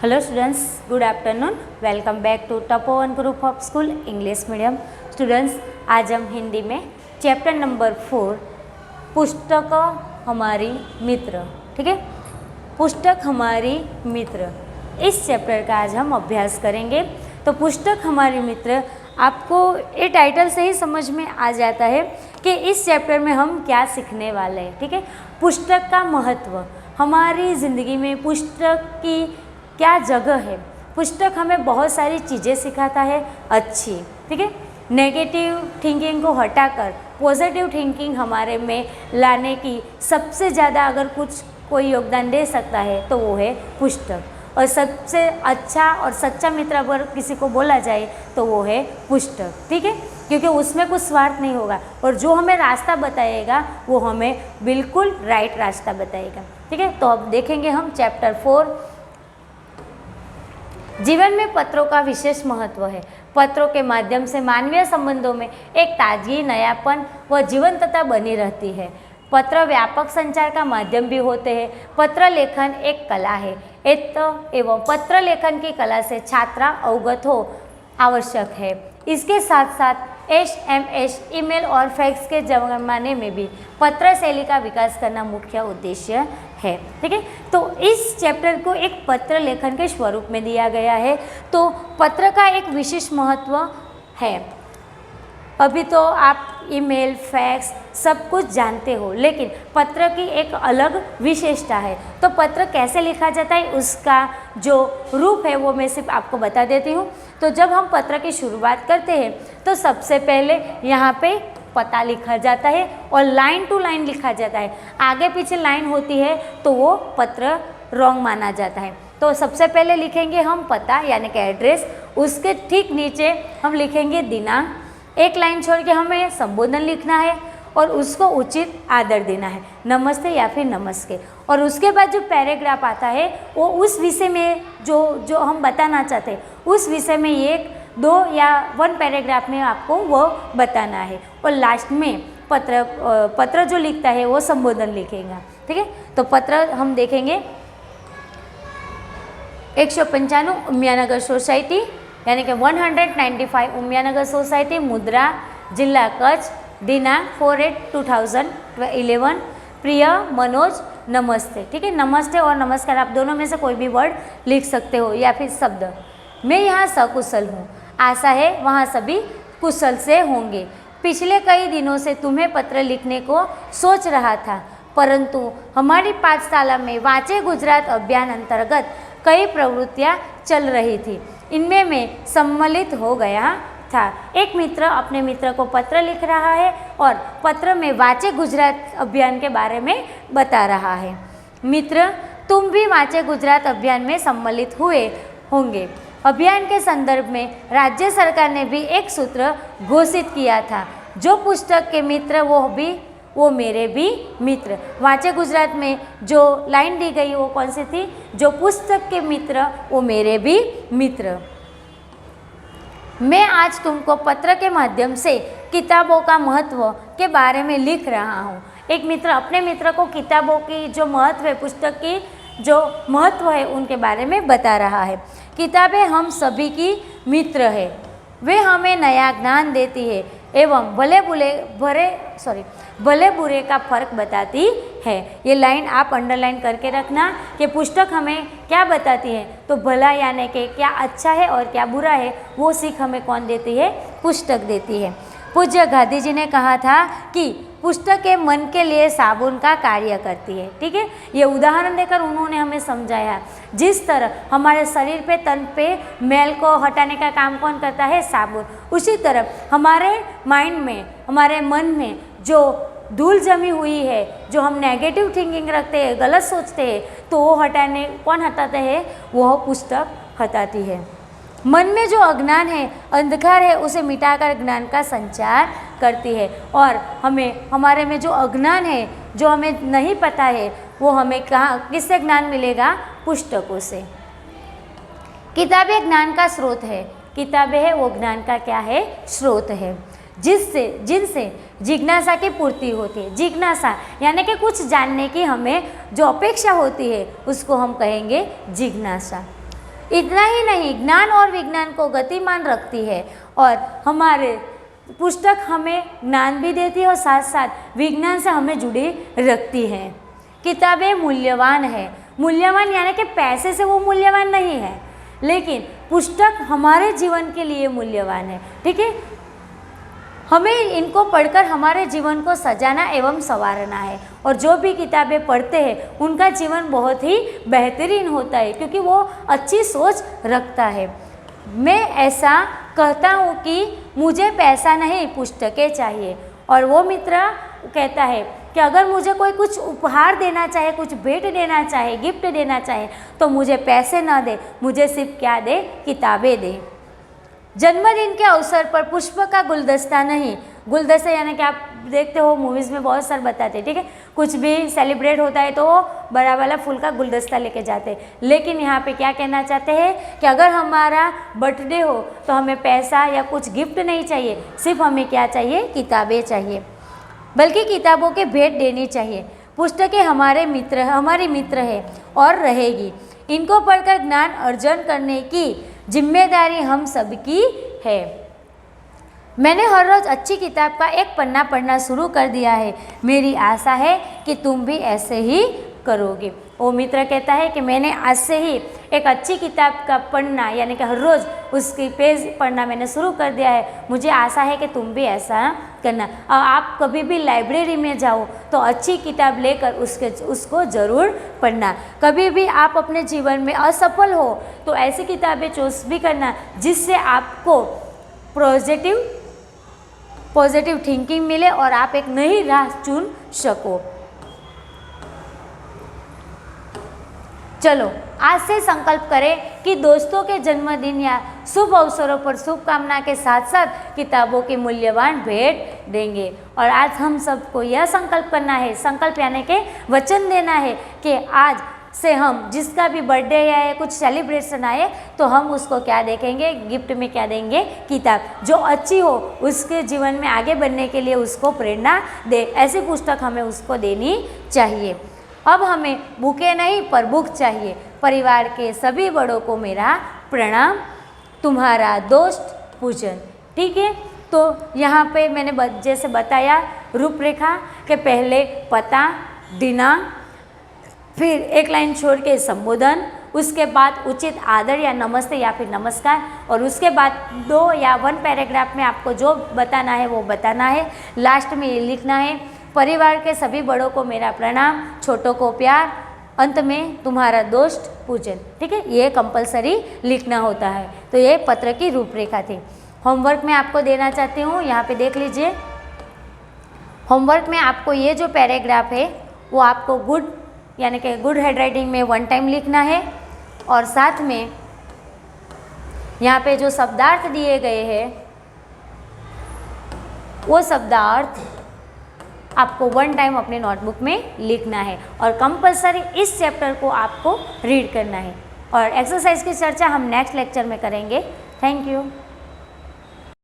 Hello students, good afternoon. Welcome back to Tapovan group of school English medium. Students, आज हम हिंदी में chapter number 4 पुस्तक हमारी मित्र, ठीक है, पुस्तक हमारी मित्र, इस चैप्टर का आज हम अभ्यास करेंगे। तो पुस्तक हमारी मित्र, आपको ये टाइटल से ही समझ में आ जाता है कि इस चैप्टर में हम क्या सीखने वाले हैं, ठीक है। पुस्तक का महत्व, हमारी ज़िंदगी में पुस्तक की क्या जगह है। पुस्तक हमें बहुत सारी चीज़ें सिखाता है अच्छी, ठीक है। नेगेटिव थिंकिंग को हटाकर पॉजिटिव थिंकिंग हमारे में लाने की सबसे ज़्यादा अगर कुछ कोई योगदान दे सकता है तो वो है पुस्तक। और सबसे अच्छा और सच्चा मित्र अगर किसी को बोला जाए तो वो है पुस्तक, ठीक है, क्योंकि उसमें कुछ स्वार्थ नहीं होगा और जो हमें रास्ता बताएगा वो हमें बिल्कुल राइट रास्ता बताएगा, ठीक है। तो अब देखेंगे हम चैप्टर 4। जीवन में पत्रों का विशेष महत्व है। पत्रों के माध्यम से मानवीय संबंधों में एक ताजगी, नयापन व जीवंतता बनी रहती है। पत्र व्यापक संचार का माध्यम भी होते हैं। पत्र लेखन एक कला है एवं पत्र लेखन की कला से छात्रा अवगत हो आवश्यक है। इसके साथ साथ SMS, ईमेल और फैक्स के ज़माने में भी पत्र शैली का विकास करना मुख्य उद्देश्य है, ठीक है। तो इस चैप्टर को एक पत्र लेखन के स्वरूप में दिया गया है। तो पत्र का एक विशेष महत्व है। अभी तो आप ईमेल, फैक्स सब कुछ जानते हो, लेकिन पत्र की एक अलग विशेषता है। तो पत्र कैसे लिखा जाता है उसका जो रूप है वो मैं सिर्फ आपको बता देती हूँ। तो जब हम पत्र की शुरुआत करते हैं तो सबसे पहले यहाँ पे पता लिखा जाता है और लाइन टू लाइन लिखा जाता है। आगे पीछे लाइन होती है तो वो पत्र रॉन्ग माना जाता है। तो सबसे पहले लिखेंगे हम पता यानी कि एड्रेस, उसके ठीक नीचे हम लिखेंगे दिनांक। एक लाइन छोड़ के हमें संबोधन लिखना है और उसको उचित आदर देना है, नमस्ते या फिर नमस्ते। और उसके बाद जो पैराग्राफ आता है वो उस विषय में जो हम बताना चाहते हैं उस विषय में 1, 2 या 1 पैराग्राफ में आपको वो बताना है। और लास्ट में पत्र जो लिखता है वो संबोधन लिखेगा, ठीक है। तो पत्र हम देखेंगे 195 उमियानगर सोसाइटी यानी कि 195 उमियानगर सोसाइटी, मुद्रा, जिला कच्छ, दिनांक 4/8/2011। प्रिय मनोज, नमस्ते, ठीक है। नमस्ते और नमस्कार आप दोनों में से कोई भी वर्ड लिख सकते हो या फिर शब्द। मैं यहाँ सकुशल हूँ, आशा है वहाँ सभी कुशल से होंगे। पिछले कई दिनों से तुम्हें पत्र लिखने को सोच रहा था, परंतु हमारी पाठशाला में वांचे गुजरात अभियान अंतर्गत कई प्रवृत्तियाँ चल रही थी, इनमें मैं सम्मिलित हो गया था। एक मित्र अपने मित्र को पत्र लिख रहा है और पत्र में वांचे गुजरात अभियान के बारे में बता रहा है। मित्र, तुम भी वांचे गुजरात अभियान में सम्मिलित हुए होंगे। अभियान के संदर्भ में राज्य सरकार ने भी एक सूत्र घोषित किया था, जो पुस्तक के मित्र वो मेरे भी मित्र। वांचे गुजरात में जो लाइन दी गई वो कौन सी थी? जो पुस्तक के मित्र वो मेरे भी मित्र। मैं आज तुमको पत्र के माध्यम से किताबों का महत्व के बारे में लिख रहा हूँ। एक मित्र अपने मित्र को किताबों की जो महत्व है, पुस्तक की जो महत्व है उनके बारे में बता रहा है। किताबें हम सभी की मित्र है, वे हमें नया ज्ञान देती है एवं भले बुरे का फर्क बताती है। ये लाइन आप अंडरलाइन करके रखना कि पुस्तक हमें क्या बताती है। तो भला यानी कि क्या अच्छा है और क्या बुरा है वो सीख हमें कौन देती है? पुस्तक देती है। पूज्य गांधी जी ने कहा था कि पुस्तकें मन के लिए साबुन का कार्य करती है, ठीक है। ये उदाहरण देकर उन्होंने हमें समझाया, जिस तरह हमारे शरीर पे, तन पे मैल को हटाने का काम कौन करता है? साबुन। उसी तरह हमारे माइंड में, हमारे मन में जो धूल जमी हुई है, जो हम नेगेटिव थिंकिंग रखते हैं, गलत सोचते हैं, तो वो कौन हटाते हैं? वो पुस्तक हटाती है। मन में जो अज्ञान है, अंधकार है, उसे मिटाकर ज्ञान का संचार करती है। और हमारे में जो अज्ञान है, जो हमें नहीं पता है, वो हमें किससे ज्ञान मिलेगा? पुस्तकों से। किताबें ज्ञान का स्रोत है। किताबें है वो ज्ञान का क्या है? स्रोत है, जिनसे जिज्ञासा की पूर्ति होती है। जिज्ञासा यानी कि कुछ जानने की हमें जो अपेक्षा होती है उसको हम कहेंगे जिज्ञासा। इतना ही नहीं, ज्ञान और विज्ञान को गतिमान रखती है और हमारे पुस्तक हमें ज्ञान भी देती है और साथ साथ विज्ञान से हमें जुड़ी रखती है। किताबें मूल्यवान है, मूल्यवान यानी कि पैसे से वो मूल्यवान नहीं है, लेकिन पुस्तक हमारे जीवन के लिए मूल्यवान है। ठीक है, हमें इनको पढ़कर हमारे जीवन को सजाना एवं संवारना है और जो भी किताबें पढ़ते हैं उनका जीवन बहुत ही बेहतरीन होता है क्योंकि वो अच्छी सोच रखता है। मैं ऐसा कहता हूँ कि मुझे पैसा नहीं, पुस्तकें चाहिए, और वो मित्र कहता है कि अगर मुझे कोई कुछ उपहार देना चाहे, कुछ भेंट देना चाहे, गिफ्ट देना चाहे, तो मुझे पैसे ना दे, मुझे सिर्फ क्या दे, किताबें दे। जन्मदिन के अवसर पर पुष्प का गुलदस्ता नहीं, गुलदस्ता यानी कि आप देखते हो मूवीज़ में बहुत सारे बताते हैं, ठीक है, कुछ भी सेलिब्रेट होता है तो वो बड़ा वाला फूल का गुलदस्ता लेके जाते हैं, लेकिन यहाँ पे क्या कहना चाहते हैं कि अगर हमारा बर्थडे हो तो हमें पैसा या कुछ गिफ्ट नहीं चाहिए, सिर्फ हमें क्या चाहिए, किताबें चाहिए, बल्कि किताबों के भेंट देनी चाहिए। पुस्तकें हमारी मित्र है और रहेगी। इनको पढ़कर ज्ञान अर्जन करने की जिम्मेदारी हम सबकी है। मैंने हर रोज़ अच्छी किताब का एक पन्ना पढ़ना शुरू कर दिया है, मेरी आशा है कि तुम भी ऐसे ही करोगे। वो मित्र कहता है कि मैंने आज से ही एक अच्छी किताब का पढ़ना यानी कि हर रोज़ उसकी पेज पढ़ना मैंने शुरू कर दिया है, मुझे आशा है कि तुम भी ऐसा करना। आप कभी भी लाइब्रेरी में जाओ तो अच्छी किताब लेकर उसको ज़रूर पढ़ना। कभी भी आप अपने जीवन में असफल हो तो ऐसी किताबें चूज भी करना जिससे आपको पॉजिटिव थिंकिंग मिले और आप एक नई राह चुन सको। चलो आज से संकल्प करें कि दोस्तों के जन्मदिन या शुभ अवसरों पर शुभकामना के साथ साथ किताबों की मूल्यवान भेंट देंगे। और आज हम सबको यह संकल्प करना है, संकल्प यानी कि वचन देना है कि आज से हम जिसका भी बर्थडे या कुछ सेलिब्रेशन आए तो हम उसको क्या देखेंगे, गिफ्ट में क्या देंगे, किताब जो अच्छी हो, उसके जीवन में आगे बढ़ने के लिए उसको प्रेरणा दे, ऐसी पुस्तक हमें उसको देनी चाहिए। अब हमें बुके नहीं पर बुक चाहिए। परिवार के सभी बड़ों को मेरा प्रणाम, तुम्हारा दोस्त पूजन। ठीक है, तो यहाँ पे मैंने जैसे बताया रूपरेखा के पहले पता, दिनांक, फिर एक लाइन छोड़ के संबोधन, उसके बाद उचित आदर या नमस्ते या फिर नमस्कार, और उसके बाद 2 या 1 पैराग्राफ में आपको जो बताना है वो बताना है। लास्ट में ये लिखना है, परिवार के सभी बड़ों को मेरा प्रणाम, छोटों को प्यार, अंत में तुम्हारा दोस्त पूजन। ठीक है, ये कंपलसरी लिखना होता है। तो ये पत्र की रूपरेखा थी। होमवर्क में आपको देना चाहती हूँ, यहाँ पे देख लीजिए। होमवर्क में आपको ये जो पैराग्राफ है वो आपको गुड यानी कि गुड हैंडराइटिंग में 1 टाइम लिखना है, और साथ में यहाँ पे जो शब्दार्थ दिए गए हैं वो शब्दार्थ आपको 1 टाइम अपने नोटबुक में लिखना है, और कंपलसरी इस चैप्टर को आपको रीड करना है। और एक्सरसाइज की चर्चा हम नेक्स्ट लेक्चर में करेंगे। Thank you.